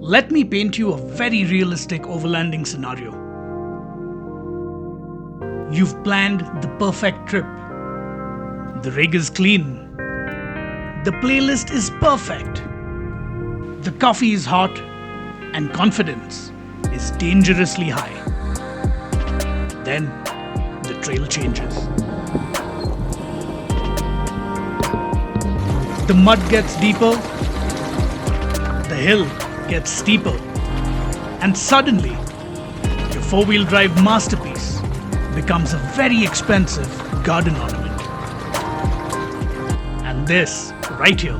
Let me paint you a very realistic overlanding scenario. You've planned the perfect trip. The rig is clean. The playlist is perfect. The coffee is hot and confidence is dangerously high. Then the trail changes. The mud gets deeper, the hill gets steeper, and suddenly your four-wheel drive masterpiece becomes a very expensive garden ornament. And this, right here,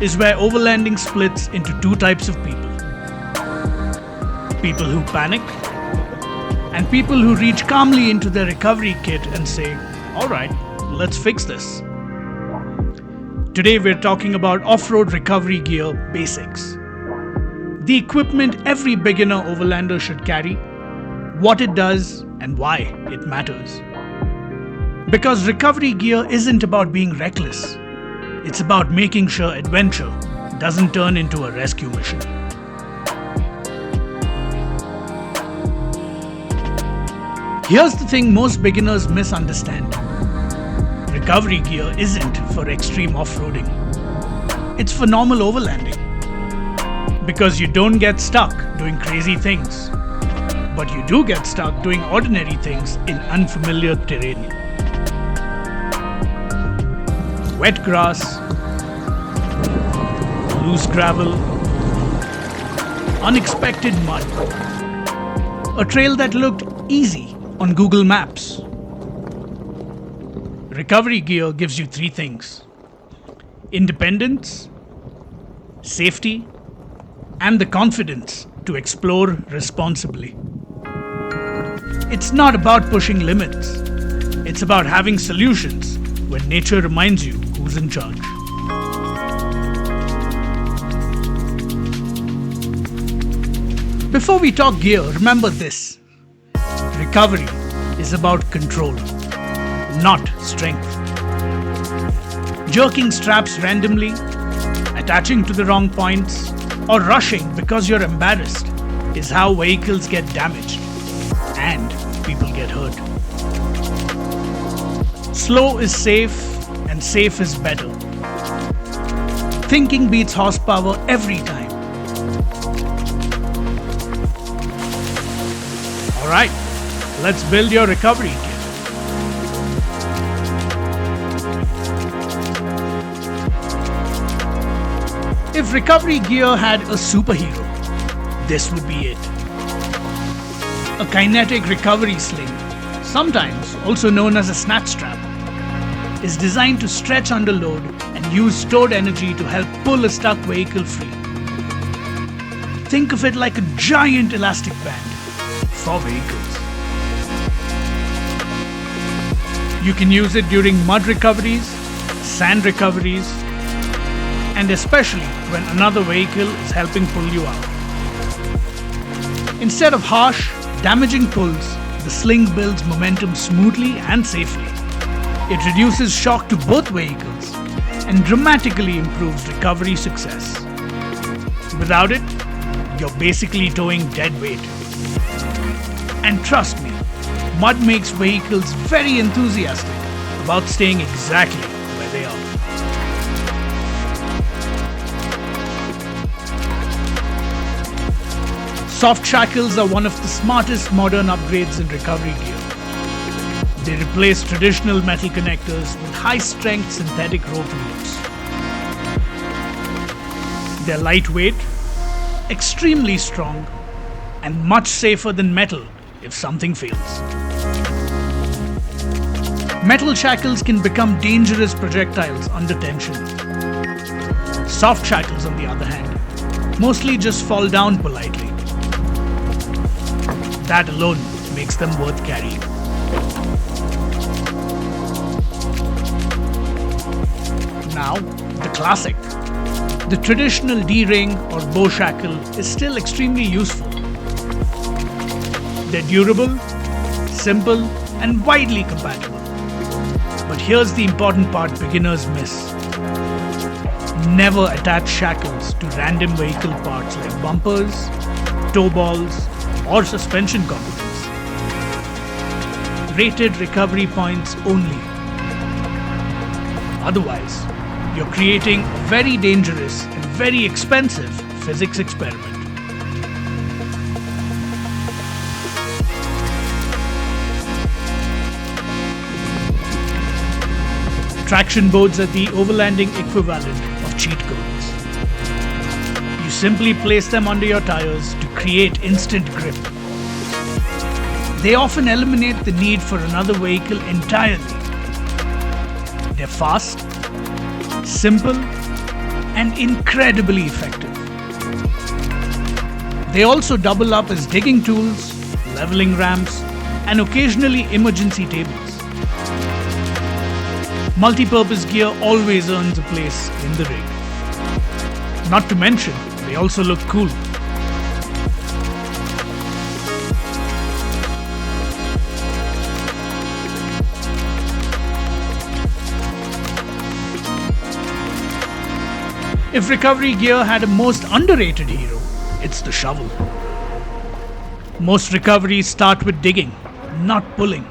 is where overlanding splits into two types of people. People who panic, and people who reach calmly into their recovery kit and say, "Alright, let's fix this." Today we're talking about off-road recovery gear basics. The equipment every beginner overlander should carry, what it does and why it matters. Because recovery gear isn't about being reckless. It's about making sure adventure doesn't turn into a rescue mission. Here's the thing most beginners misunderstand. Recovery gear isn't for extreme off-roading. It's for normal overlanding. Because you don't get stuck doing crazy things. But you do get stuck doing ordinary things in unfamiliar terrain. Wet grass, loose gravel, unexpected mud. A trail that looked easy on Google Maps. Recovery gear gives you three things: independence, safety, and the confidence to explore responsibly. It's not about pushing limits. It's about having solutions when nature reminds you who's in charge. Before we talk gear, remember this. Recovery is about control, not strength. Jerking straps randomly, attaching to the wrong points, or rushing because you're embarrassed is how vehicles get damaged and people get hurt. Slow is safe and safe is better. Thinking beats horsepower every time. Alright, let's build your recovery kit. If recovery gear had a superhero, this would be it. A kinetic recovery sling, sometimes also known as a snatch strap, is designed to stretch under load and use stored energy to help pull a stuck vehicle free. Think of it like a giant elastic band for vehicles. You can use it during mud recoveries, sand recoveries, and especially when another vehicle is helping pull you out. Instead of harsh, damaging pulls, the sling builds momentum smoothly and safely. It reduces shock to both vehicles and dramatically improves recovery success. Without it, you're basically towing dead weight. And trust me, mud makes vehicles very enthusiastic about staying exactly where they are. Soft shackles are one of the smartest modern upgrades in recovery gear. They replace traditional metal connectors with high-strength synthetic rope loops. They're lightweight, extremely strong, and much safer than metal if something fails. Metal shackles can become dangerous projectiles under tension. Soft shackles, on the other hand, mostly just fall down politely. That alone makes them worth carrying. Now, the classic. The traditional D-ring or bow shackle is still extremely useful. They're durable, simple, and widely compatible. But here's the important part beginners miss. never attach shackles to random vehicle parts like bumpers, toe balls, or suspension components. Rated recovery points only. Otherwise, you're creating a very dangerous and very expensive physics experiment. Traction boards are the overlanding equivalent of cheat codes. You simply place them under your tires to create instant grip. They often eliminate the need for another vehicle entirely. They're fast, simple, and incredibly effective. They also double up as digging tools, leveling ramps, and occasionally emergency tables. Multi-purpose gear always earns a place in the rig. Not to mention, they also look cool. If recovery gear had a most underrated hero, it's the shovel. Most recoveries start with digging, not pulling.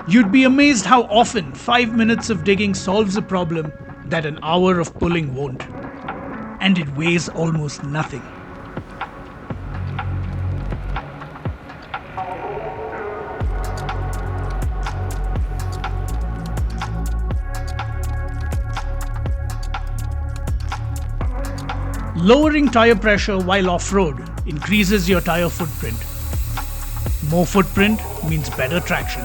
You'd be amazed how often 5 minutes of digging solves a problem that an hour of pulling won't. And it weighs almost nothing. Lowering tire pressure while off-road increases your tire footprint. More footprint means better traction.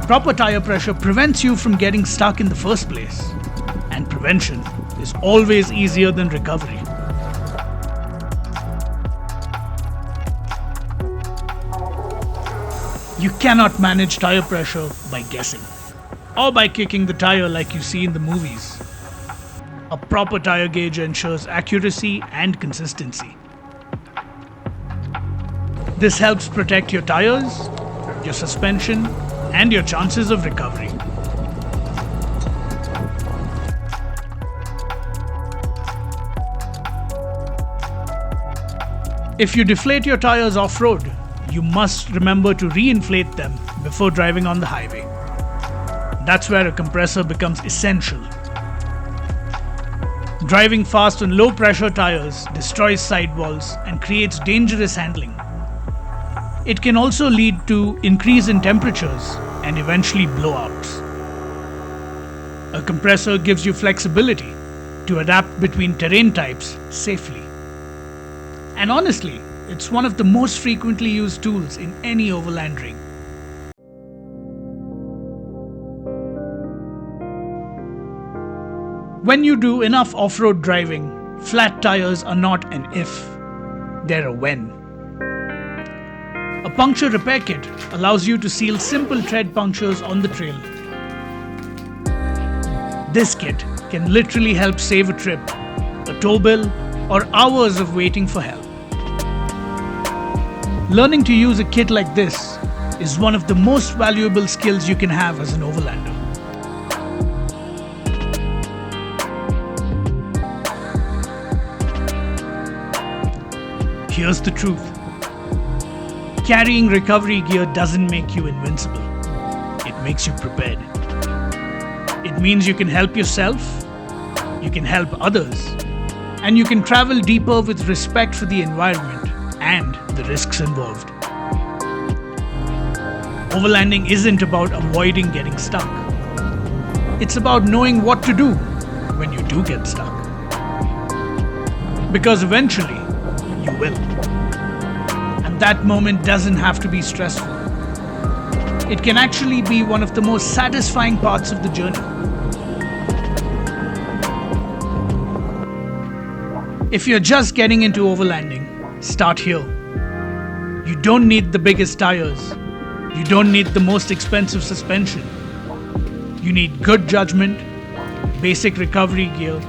Proper tire pressure prevents you from getting stuck in the first place, and prevention is always easier than recovery. You cannot manage tire pressure by guessing, or by kicking the tire like you see in the movies. A proper tire gauge ensures accuracy and consistency. This helps protect your tires, your suspension, and your chances of recovery. If you deflate your tires off-road, you must remember to re-inflate them before driving on the highway. That's where a compressor becomes essential. Driving fast on low-pressure tires destroys sidewalls and creates dangerous handling. It can also lead to increase in temperatures and eventually blowouts. A compressor gives you flexibility to adapt between terrain types safely. And honestly, it's one of the most frequently used tools in any overland rig. When you do enough off-road driving, flat tires are not an if, they're a when. A puncture repair kit allows you to seal simple tread punctures on the trail. This kit can literally help save a trip, a tow bill, or hours of waiting for help. Learning to use a kit like this is one of the most valuable skills you can have as an overlander. Here's the truth. Carrying recovery gear doesn't make you invincible. It makes you prepared. It means you can help yourself, you can help others, and you can travel deeper with respect for the environment and the risks involved. Overlanding isn't about avoiding getting stuck. It's about knowing what to do when you do get stuck. Because eventually, you will. And that moment doesn't have to be stressful. It can actually be one of the most satisfying parts of the journey. If you're just getting into overlanding, start here. You don't need the biggest tires. You don't need the most expensive suspension. You need good judgment, basic recovery gear,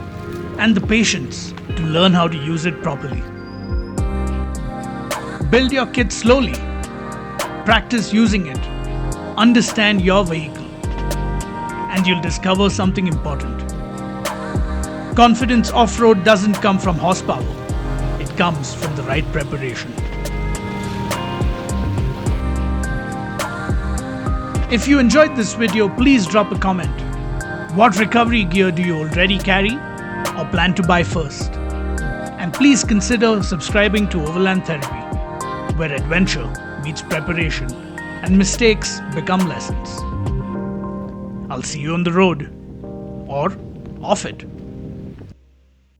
and the patience to learn how to use it properly. Build your kit slowly. Practice using it. Understand your vehicle. And you'll discover something important. Confidence off-road doesn't come from horsepower. It comes from the right preparation. If you enjoyed this video, please drop a comment. What recovery gear do you already carry or plan to buy first? And please consider subscribing to Overland Therapy, where adventure meets preparation and mistakes become lessons. I'll see you on the road or off it.